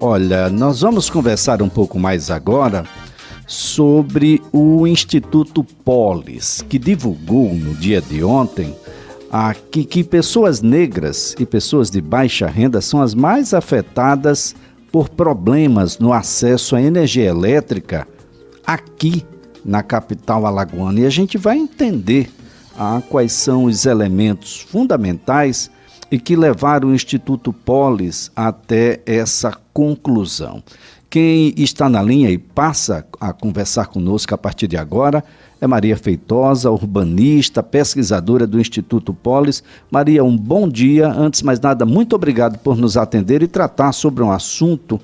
Olha, nós vamos conversar um pouco mais agora sobre o Instituto Polis, que divulgou no dia de ontem que pessoas negras e pessoas de baixa renda são as mais afetadas por problemas no acesso à energia elétrica aqui na capital alagoana. E a gente vai entender quais são os elementos fundamentais e que levaram o Instituto Polis até essa conclusão. Quem está na linha e passa a conversar conosco a partir de agora é Maria Feitosa, urbanista, pesquisadora do Instituto Polis. Maria, um bom dia. Antes de mais nada, muito obrigado por nos atender e tratar sobre um assunto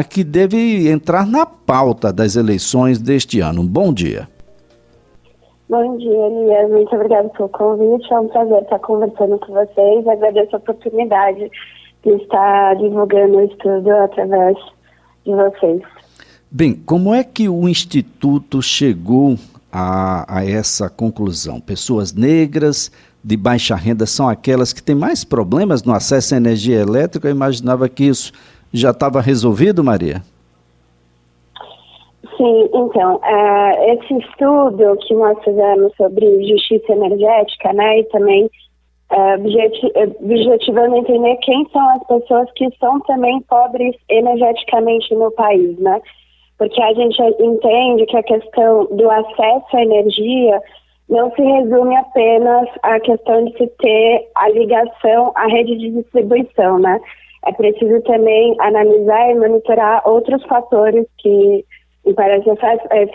que deve entrar na pauta das eleições deste ano. Um bom dia. Bom dia, Elias. Muito obrigada pelo convite. É um prazer estar conversando com vocês. Agradeço a oportunidade de estar divulgando o estudo através de vocês. Bem, como é que o Instituto chegou a essa conclusão? Pessoas negras de baixa renda são aquelas que têm mais problemas no acesso à energia elétrica? Eu imaginava que isso já estava resolvido, Maria? Sim, então, esse estudo que nós fizemos sobre justiça energética, né, e também objetivando entender quem são as pessoas que são também pobres energeticamente no país, né? Porque a gente entende que a questão do acesso à energia não se resume apenas à questão de se ter a ligação à rede de distribuição, né? É preciso também analisar e monitorar outros fatores que impedem esse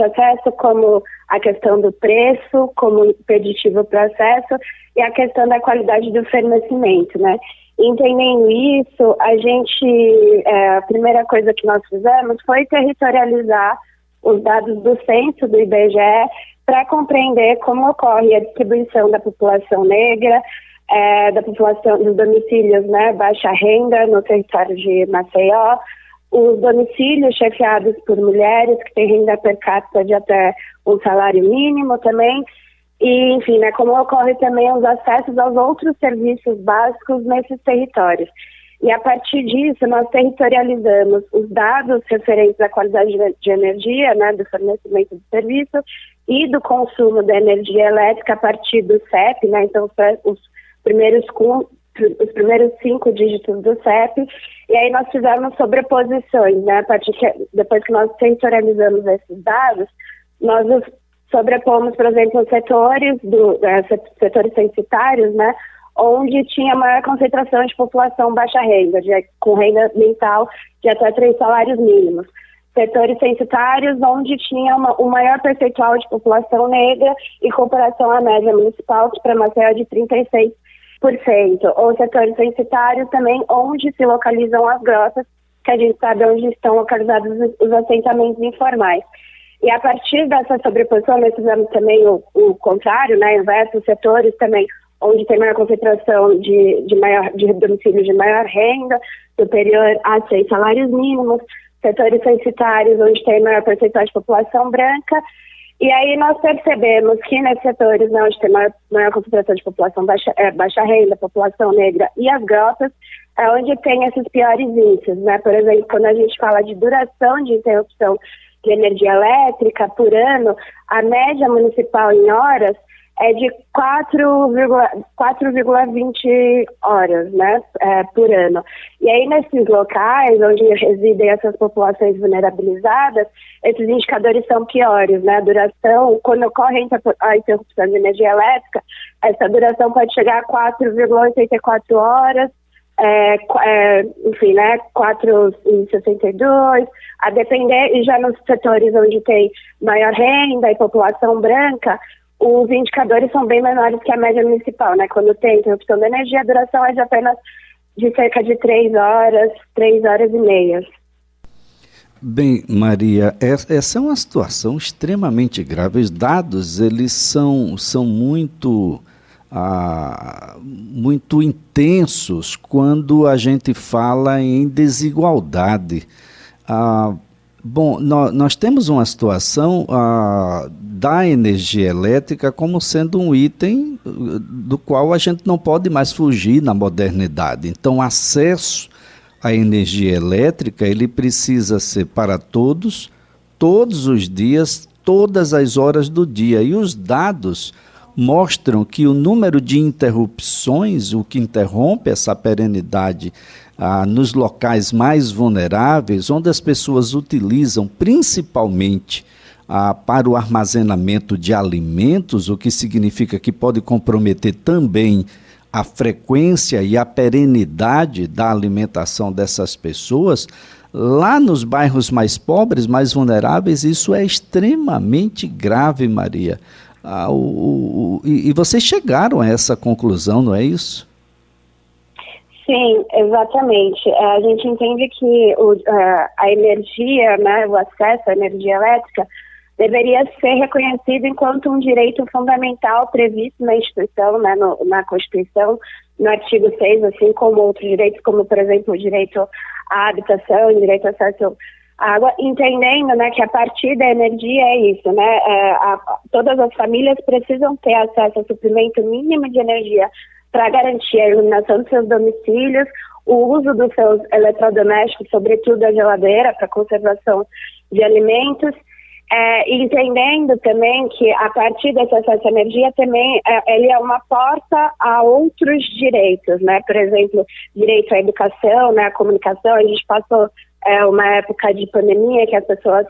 acesso, como a questão do preço, como impeditivo para o acesso, e a questão da qualidade do fornecimento, né? Entendendo isso, a primeira coisa que nós fizemos foi territorializar os dados do censo do IBGE para compreender como ocorre a distribuição da população negra, da população dos domicílios, né, baixa renda no território de Maceió, os domicílios chefiados por mulheres que têm renda per capita de até um salário mínimo também, e, enfim, né, como ocorre também os acessos aos outros serviços básicos nesses territórios. E a partir disso, nós territorializamos os dados referentes à qualidade de energia, né, do fornecimento de serviço e do consumo da energia elétrica a partir do CEP, né, então os primeiros 5 dígitos do CEP, e aí nós fizemos sobreposições, né, depois que nós territorializamos esses dados, nós os sobrepomos, por exemplo, os setores censitários, né, onde tinha maior concentração de população baixa renda, com renda mensal de até 3 salários mínimos. Setores censitários onde tinha um maior percentual de população negra em comparação à média municipal, que para Maceió é de 36%. Ou setores censitários também onde se localizam as grotas, que a gente sabe onde estão localizados os assentamentos informais. E a partir dessa sobreposição, nós fizemos também o contrário, né, inverso, setores também onde tem maior concentração de domicílios de maior renda, superior a 6 salários mínimos, setores censitários onde tem maior percentual de população branca. E aí nós percebemos que nesses setores, né, onde tem maior concentração de população baixa renda, população negra e as grotas, é onde tem esses piores índices, né? Por exemplo, quando a gente fala de duração de interrupção de energia elétrica por ano, a média municipal em horas é de 4,20 horas, né, por ano. E aí, nesses locais onde residem essas populações vulnerabilizadas, esses indicadores são piores, né? A duração, quando ocorre a interrupção de energia elétrica, essa duração pode chegar a 4,84 horas, enfim, né, 4,62, a depender, e já nos setores onde tem maior renda e população branca, os indicadores são bem menores que a média municipal, né? Quando tem interrupção de energia, a duração é de apenas de cerca de 3 horas e meia. Bem, Maria, essa é uma situação extremamente grave. Os dados, eles são muito intensos quando a gente fala em desigualdade. Bom, nós temos uma situação da energia elétrica como sendo um item do qual a gente não pode mais fugir na modernidade. Então, acesso a energia elétrica, ele precisa ser para todos, todos os dias, todas as horas do dia. E os dados mostram que o número de interrupções, o que interrompe essa perenidade nos locais mais vulneráveis, onde as pessoas utilizam principalmente para o armazenamento de alimentos, o que significa que pode comprometer também a frequência e a perenidade da alimentação dessas pessoas. Lá nos bairros mais pobres, mais vulneráveis, isso é extremamente grave, Maria. E vocês chegaram a essa conclusão, não é isso? Sim, exatamente. A gente entende que a energia, né, o acesso à energia elétrica, deveria ser reconhecido enquanto um direito fundamental previsto na instituição, né, na Constituição, no artigo 6, assim como outros direitos, como, por exemplo, o direito à habitação, o direito ao acesso à água, entendendo, né, que a partir da energia é isso, né, todas as famílias precisam ter acesso ao suprimento mínimo de energia para garantir a iluminação dos seus domicílios, o uso dos seus eletrodomésticos, sobretudo a geladeira, para conservação de alimentos, entendendo também que a partir desse acesso à energia também ele é uma porta a outros direitos, né? Por exemplo, direito à educação, né? À comunicação. A gente passou uma época de pandemia que as pessoas,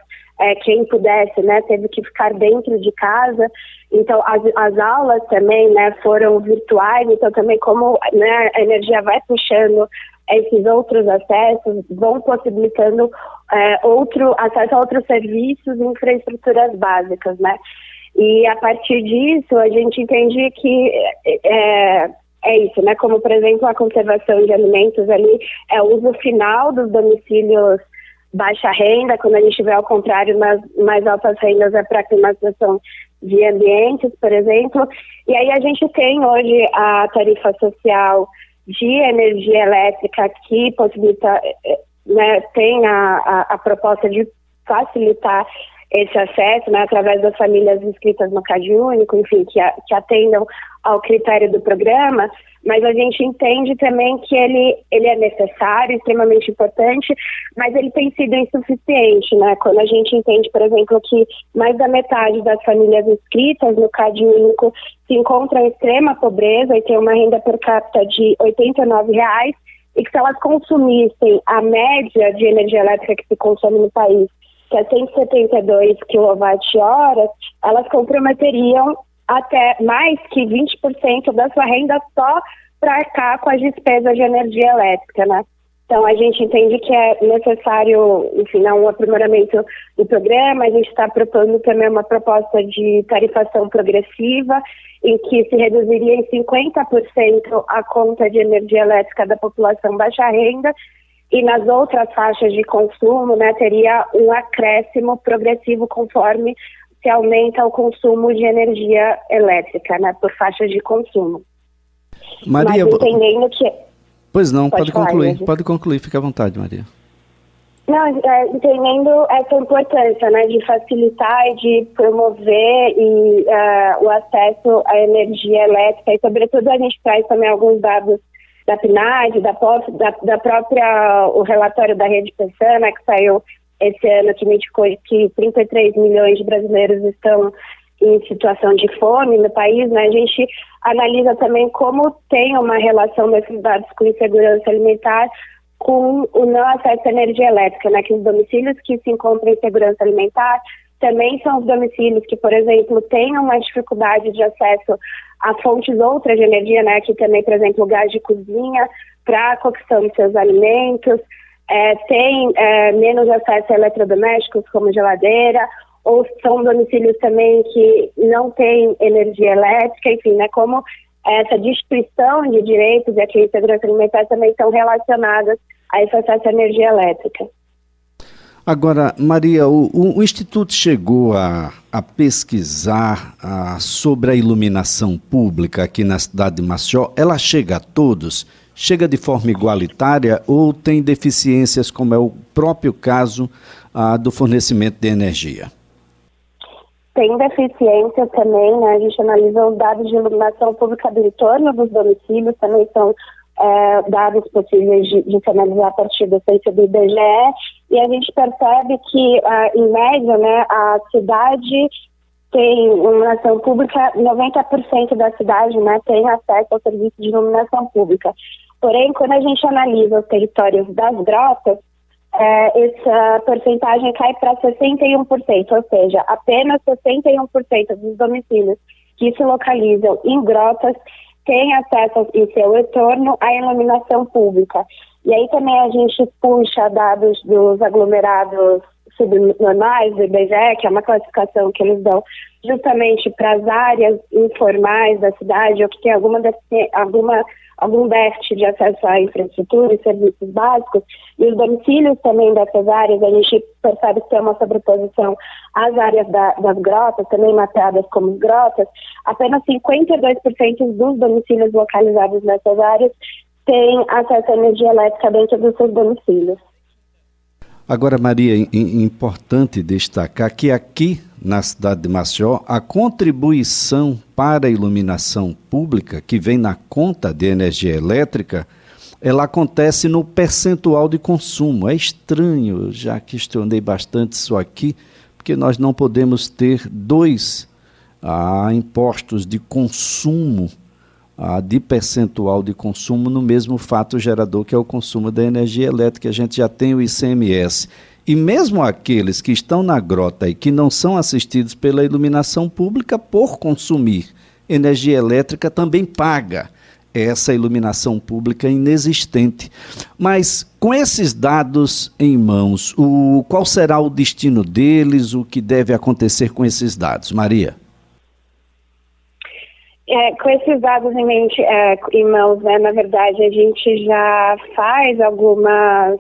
quem pudesse, né, teve que ficar dentro de casa. Então as aulas também, né, foram virtuais. Então também como, né, a energia vai puxando esses outros acessos, vão possibilitando acesso a outros serviços e infraestruturas básicas, né? E a partir disso, a gente entende que é isso, né? Como, por exemplo, a conservação de alimentos ali é o uso final dos domicílios baixa renda, quando a gente vê ao contrário nas mais altas rendas é para a climatização de ambientes, por exemplo. E aí a gente tem hoje a tarifa social de energia elétrica que possibilita, né, tem a proposta de facilitar esse acesso, né, através das famílias inscritas no CadÚnico, enfim, que atendam ao critério do programa, mas a gente entende também que ele é necessário, extremamente importante, mas ele tem sido insuficiente, né? Quando a gente entende, por exemplo, que mais da metade das famílias inscritas no CadÚnico se encontram em extrema pobreza e tem uma renda per capita de R$ 89, e que se elas consumissem a média de energia elétrica que se consome no país, que é 172 kWh, elas comprometeriam até mais que 20% da sua renda só para arcar com as despesas de energia elétrica, né? Então, a gente entende que é necessário, enfim, um aprimoramento do programa. A gente está propondo também uma proposta de tarifação progressiva, em que se reduziria em 50% a conta de energia elétrica da população baixa renda, e nas outras faixas de consumo, né, teria um acréscimo progressivo conforme se aumenta o consumo de energia elétrica, né, por faixas de consumo. Maria, mas entendendo que... Pois não, pode concluir, fica à vontade, Maria. Não, entendendo essa importância, né, de facilitar e de promover o acesso à energia elétrica, e sobretudo a gente traz também alguns dados da PNAD, da própria, o relatório da Rede Pensana, que saiu esse ano, que indicou que 33 milhões de brasileiros estão em situação de fome no país, né? A gente analisa também como tem uma relação desses dados com insegurança alimentar com o não acesso à energia elétrica, né? Que os domicílios que se encontram em segurança alimentar também são os domicílios que, por exemplo, têm uma dificuldade de acesso a fontes outras de energia, né? Que também, por exemplo, o gás de cozinha para a cocção de seus alimentos, tem menos acesso a eletrodomésticos como geladeira, ou são domicílios também que não têm energia elétrica, enfim, né? Como essa distribuição de direitos e a segurança alimentar também estão relacionadas a esse acesso à energia elétrica. Agora, Maria, o Instituto chegou a pesquisar sobre a iluminação pública aqui na cidade de Maceió. Ela chega a todos? Chega de forma igualitária ou tem deficiências, como é o próprio caso do fornecimento de energia? Tem deficiência também, né? A gente analisa os dados de iluminação pública do entorno dos domicílios, também são dados possíveis de se analisar a partir do censo do IBGE, e a gente percebe que, em média, né, a cidade tem iluminação pública, 90% da cidade, né, tem acesso ao serviço de iluminação pública. Porém, quando a gente analisa os territórios das grotas, essa porcentagem cai para 61%, ou seja, apenas 61% dos domicílios que se localizam em grotas têm acesso em seu entorno à iluminação pública. E aí também a gente puxa dados dos aglomerados subnormais do IBGE, que é uma classificação que eles dão justamente para as áreas informais da cidade, ou que tem algum déficit de acesso à infraestrutura e serviços básicos, e os domicílios também dessas áreas, a gente percebe que tem uma sobreposição às áreas das grotas, também mapeadas como grotas. Apenas 52% dos domicílios localizados nessas áreas têm acesso à energia elétrica dentro dos seus domicílios. Agora, Maria, é importante destacar que aqui na cidade de Maceió, a contribuição para a iluminação pública, que vem na conta de energia elétrica, ela acontece no percentual de consumo. É estranho, eu já questionei bastante isso aqui, porque nós não podemos ter dois impostos de consumo, de percentual de consumo no mesmo fato gerador, que é o consumo da energia elétrica. A gente já tem o ICMS. E mesmo aqueles que estão na grota e que não são assistidos pela iluminação pública, por consumir energia elétrica, também paga essa iluminação pública inexistente. Mas com esses dados em mãos, qual será o destino deles, o que deve acontecer com esses dados? Maria? Com esses dados em mente, em mãos, né, na verdade, a gente já faz algumas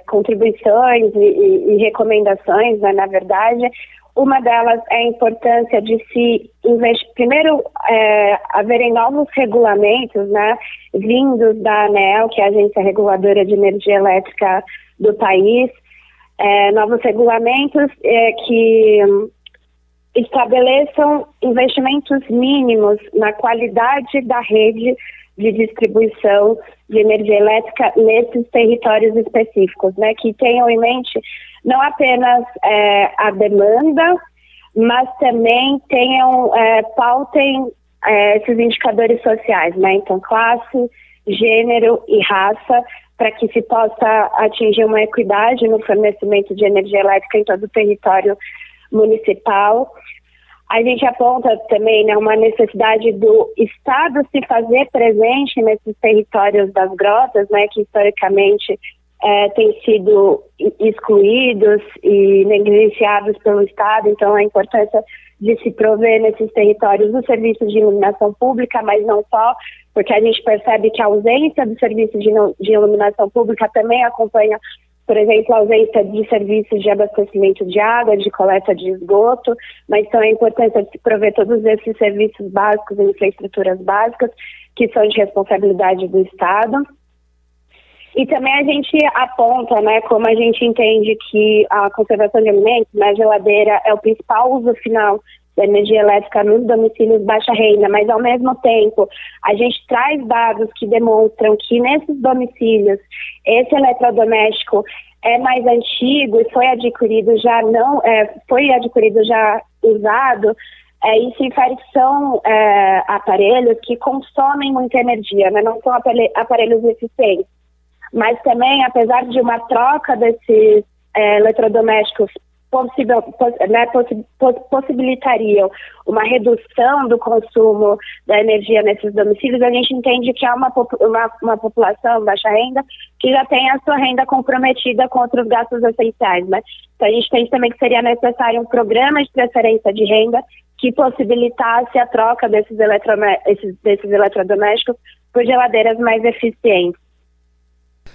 contribuições e recomendações, né, na verdade. Uma delas é a importância de se investir, primeiro, haverem novos regulamentos, né, vindos da ANEEL, que é a Agência Reguladora de Energia Elétrica do país, novos regulamentos que estabeleçam investimentos mínimos na qualidade da rede de distribuição de energia elétrica nesses territórios específicos, né, que tenham em mente não apenas a demanda, mas também pautem esses indicadores sociais, né, então classe, gênero e raça, para que se possa atingir uma equidade no fornecimento de energia elétrica em todo o território municipal. A gente aponta também, né, uma necessidade do Estado se fazer presente nesses territórios das grotas, né, que historicamente têm sido excluídos e negligenciados pelo Estado. Então, a importância de se prover nesses territórios os serviços de iluminação pública, mas não só, porque a gente percebe que a ausência do serviço de iluminação pública também acompanha, por exemplo, a ausência de serviços de abastecimento de água, de coleta de esgoto, mas então a importância de se prover todos esses serviços básicos e infraestruturas básicas que são de responsabilidade do Estado. E também a gente aponta, né, como a gente entende que a conservação de alimentos, né, a geladeira é o principal uso final da energia elétrica nos domicílios de baixa renda, mas ao mesmo tempo a gente traz dados que demonstram que nesses domicílios esse eletrodoméstico é mais antigo e foi adquirido já usado. Isso infere que são aparelhos que consomem muita energia, né? Não são aparelhos eficientes. Mas também, apesar de uma troca desses eletrodomésticos possibilitariam uma redução do consumo da energia nesses domicílios, a gente entende que há uma população baixa renda que já tem a sua renda comprometida com outros gastos essenciais, né? Então a gente entende também que seria necessário um programa de transferência de renda que possibilitasse a troca desses eletrodomésticos por geladeiras mais eficientes.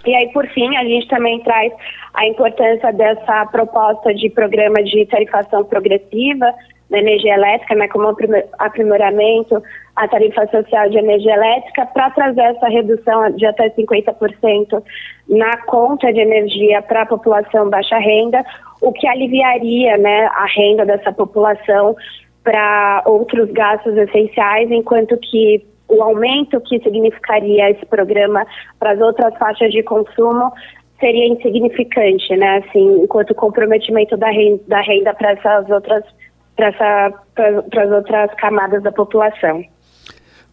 E aí, por fim, a gente também traz a importância dessa proposta de programa de tarifação progressiva da energia elétrica, né, como aprimoramento à tarifa social de energia elétrica, para trazer essa redução de até 50% na conta de energia para a população baixa renda, o que aliviaria, né, a renda dessa população para outros gastos essenciais, enquanto que o aumento que significaria esse programa para as outras faixas de consumo seria insignificante, né? Assim, enquanto o comprometimento da renda para essas outras, para as outras camadas da população.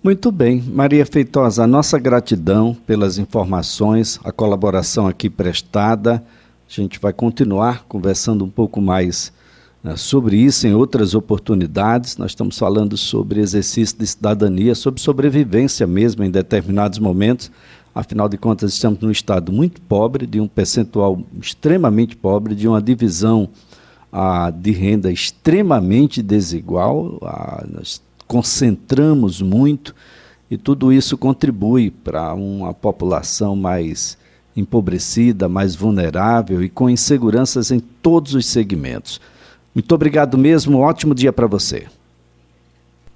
Muito bem. Maria Feitosa, a nossa gratidão pelas informações, a colaboração aqui prestada. A gente vai continuar conversando um pouco mais sobre isso em outras oportunidades. Nós estamos falando sobre exercício de cidadania, sobre sobrevivência mesmo em determinados momentos. Afinal de contas, estamos num estado muito pobre, de um percentual extremamente pobre, de uma divisão de renda extremamente desigual. Nós concentramos muito e tudo isso contribui para uma população mais empobrecida, mais vulnerável e com inseguranças em todos os segmentos. Muito obrigado mesmo, ótimo dia para você.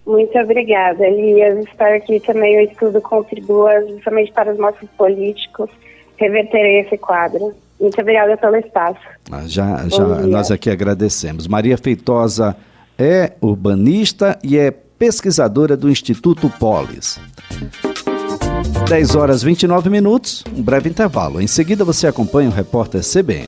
Muito obrigada, Elias. Espero que também o estudo contribua justamente para os nossos políticos reverterem esse quadro. Muito obrigada pelo espaço. Já nós aqui agradecemos. Maria Feitosa é urbanista e é pesquisadora do Instituto Polis. 10 horas e 29 minutos, um breve intervalo. Em seguida você acompanha o repórter CBN.